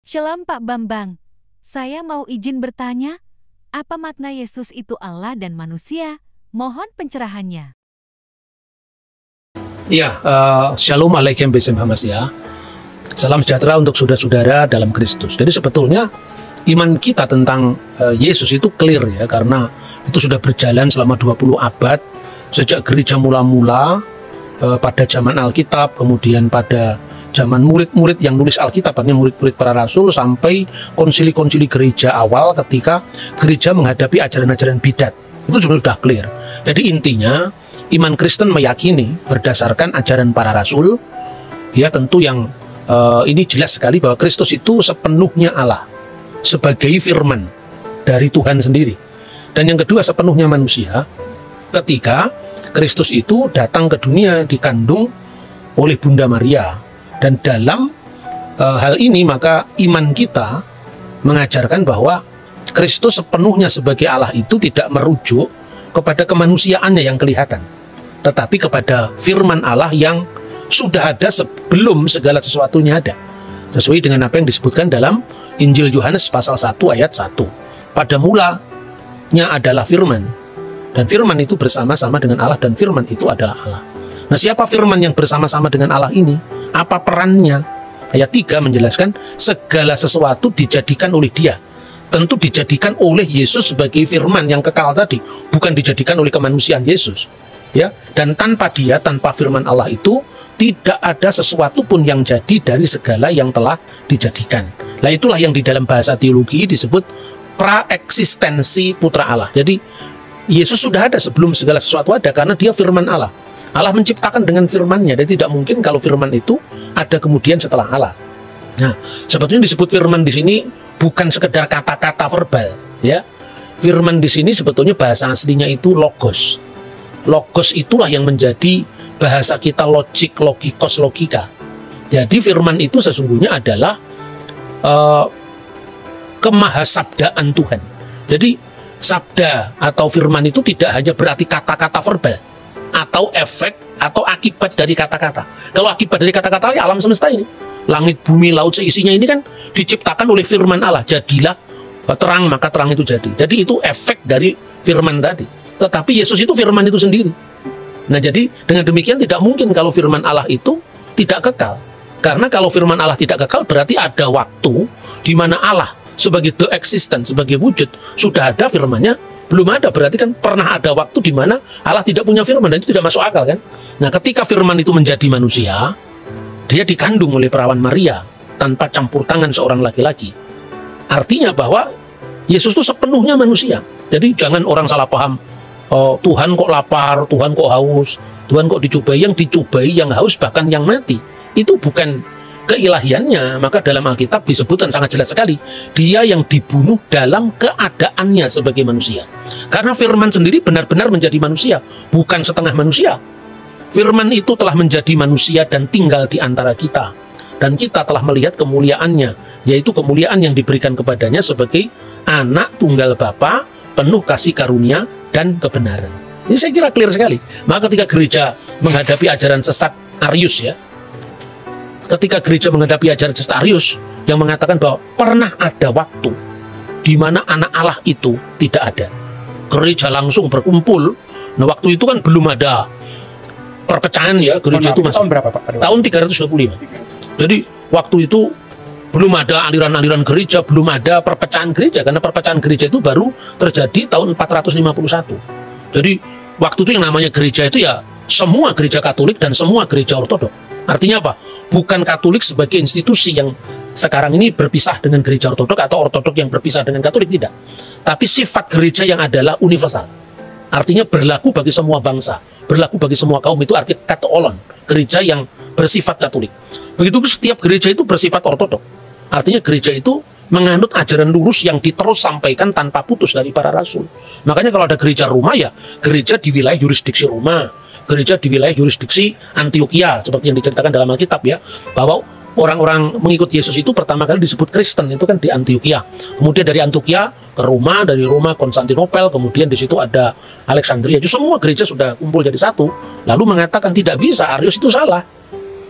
Shalom Pak Bambang, saya mau izin bertanya, apa makna Yesus itu Allah dan manusia? Mohon pencerahannya. Ya, Shalom Alaikum ya. Salam sejahtera untuk saudara-saudara dalam Kristus. Jadi sebetulnya iman kita tentang Yesus itu clear ya, karena itu sudah berjalan selama 20 abad sejak gereja mula-mula pada zaman Alkitab, kemudian pada zaman murid-murid yang nulis Alkitab, artinya murid-murid para rasul, sampai konsili-konsili gereja awal ketika gereja menghadapi ajaran-ajaran bidat. Itu sudah clear. Jadi intinya iman Kristen meyakini berdasarkan ajaran para rasul, ya tentu yang ini jelas sekali bahwa Kristus itu sepenuhnya Allah sebagai firman dari Tuhan sendiri. Dan yang kedua sepenuhnya manusia ketika Kristus itu datang ke dunia dikandung oleh Bunda Maria. Dan dalam hal ini maka iman kita mengajarkan bahwa Kristus sepenuhnya sebagai Allah itu tidak merujuk kepada kemanusiaannya yang kelihatan, tetapi kepada firman Allah yang sudah ada sebelum segala sesuatunya ada, sesuai dengan apa yang disebutkan dalam Injil Yohanes pasal 1 ayat 1. Pada mulanya adalah firman, dan firman itu bersama-sama dengan Allah, dan firman itu adalah Allah. Nah, siapa firman yang bersama-sama dengan Allah ini? Apa perannya? Ayat 3 menjelaskan segala sesuatu dijadikan oleh Dia. Tentu dijadikan oleh Yesus sebagai firman yang kekal tadi, bukan dijadikan oleh kemanusiaan Yesus. Ya, dan tanpa Dia, tanpa firman Allah itu, tidak ada sesuatu pun yang jadi dari segala yang telah dijadikan. Nah, itulah yang di dalam bahasa teologi disebut praeksistensi putra Allah. Jadi Yesus sudah ada sebelum segala sesuatu ada, karena Dia firman Allah. Allah menciptakan dengan firman-Nya, dan tidak mungkin kalau firman itu ada kemudian setelah Allah. Nah, sebetulnya disebut firman di sini bukan sekedar kata-kata verbal, ya. Firman di sini sebetulnya bahasa aslinya itu logos. Logos itulah yang menjadi bahasa kita logik, logikos, logika. Jadi firman itu sesungguhnya adalah kemahasabdaan Tuhan. Jadi sabda atau firman itu tidak hanya berarti kata-kata verbal atau efek atau akibat dari kata-kata. Kalau akibat dari kata-kata ya alam semesta ini, langit, bumi, laut seisinya ini kan diciptakan oleh firman Allah. Jadilah terang, maka terang itu jadi. Jadi itu efek dari firman tadi. Tetapi Yesus itu firman itu sendiri. Nah, jadi dengan demikian tidak mungkin kalau firman Allah itu tidak kekal. Karena kalau firman Allah tidak kekal, berarti ada waktu di mana Allah sebagai the existent, sebagai wujud, sudah ada firman-Nya. Belum ada, berarti kan pernah ada waktu di mana Allah tidak punya firman, dan itu tidak masuk akal kan. Nah, ketika firman itu menjadi manusia, Dia dikandung oleh perawan Maria tanpa campur tangan seorang laki-laki. Artinya bahwa Yesus itu sepenuhnya manusia. Jadi jangan orang salah paham, oh, Tuhan kok lapar, Tuhan kok haus, Tuhan kok dicobai. Yang dicobai, yang haus, bahkan yang mati, itu bukan keilahiannya. Maka dalam Alkitab disebutkan sangat jelas sekali, Dia yang dibunuh dalam keadaannya sebagai manusia. Karena firman sendiri benar-benar menjadi manusia, bukan setengah manusia. Firman itu telah menjadi manusia dan tinggal di antara kita, dan kita telah melihat kemuliaannya, yaitu kemuliaan yang diberikan kepadanya sebagai anak tunggal Bapa, penuh kasih karunia dan kebenaran. Ini saya kira clear sekali. Maka ketika gereja menghadapi ajaran sesat Arius, ya, ketika gereja menghadapi ajaran sesat Arius yang mengatakan bahwa pernah ada waktu di mana anak Allah itu tidak ada, gereja langsung berkumpul. Nah, waktu itu kan belum ada perpecahan, ya, gereja itu masih tahun berapa, Pak? Tahun 325. Jadi waktu itu belum ada aliran-aliran gereja, belum ada perpecahan gereja, karena perpecahan gereja itu baru terjadi tahun 451. Jadi waktu itu yang namanya gereja itu ya semua gereja Katolik dan semua gereja Ortodok. Artinya apa? Bukan Katolik sebagai institusi yang sekarang ini berpisah dengan gereja Ortodok, atau Ortodok yang berpisah dengan Katolik, tidak. Tapi sifat gereja yang adalah universal. Artinya berlaku bagi semua bangsa, berlaku bagi semua kaum, itu arti katoolon, gereja yang bersifat Katolik. Begitu setiap gereja itu bersifat Ortodok. Artinya gereja itu menganut ajaran lurus yang diterus sampaikan tanpa putus dari para rasul. Makanya kalau ada gereja Roma, ya gereja di wilayah yurisdiksi Roma, gereja di wilayah yurisdiksi Antioquia, seperti yang diceritakan dalam Alkitab, ya, bahwa orang-orang mengikut Yesus itu pertama kali disebut Kristen itu kan di Antioquia. Kemudian dari Antioquia ke Roma, dari Roma Konstantinopel, kemudian di situ ada Alexandria. Jadi semua gereja sudah kumpul jadi satu. Lalu mengatakan tidak bisa, Arius itu salah.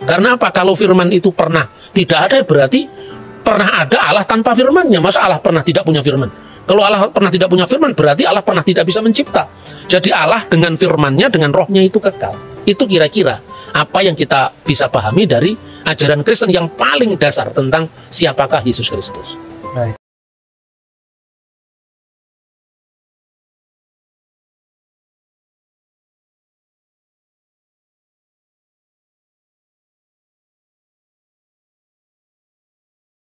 Karena apa? Kalau firman itu pernah tidak ada, berarti pernah ada Allah tanpa firman-Nya. Masa Allah pernah tidak punya firman? Kalau Allah pernah tidak punya firman, berarti Allah pernah tidak bisa mencipta. Jadi Allah dengan firman-Nya, dengan rohnya itu kekal. Itu kira-kira apa yang kita bisa pahami dari ajaran Kristen yang paling dasar tentang siapakah Yesus Kristus.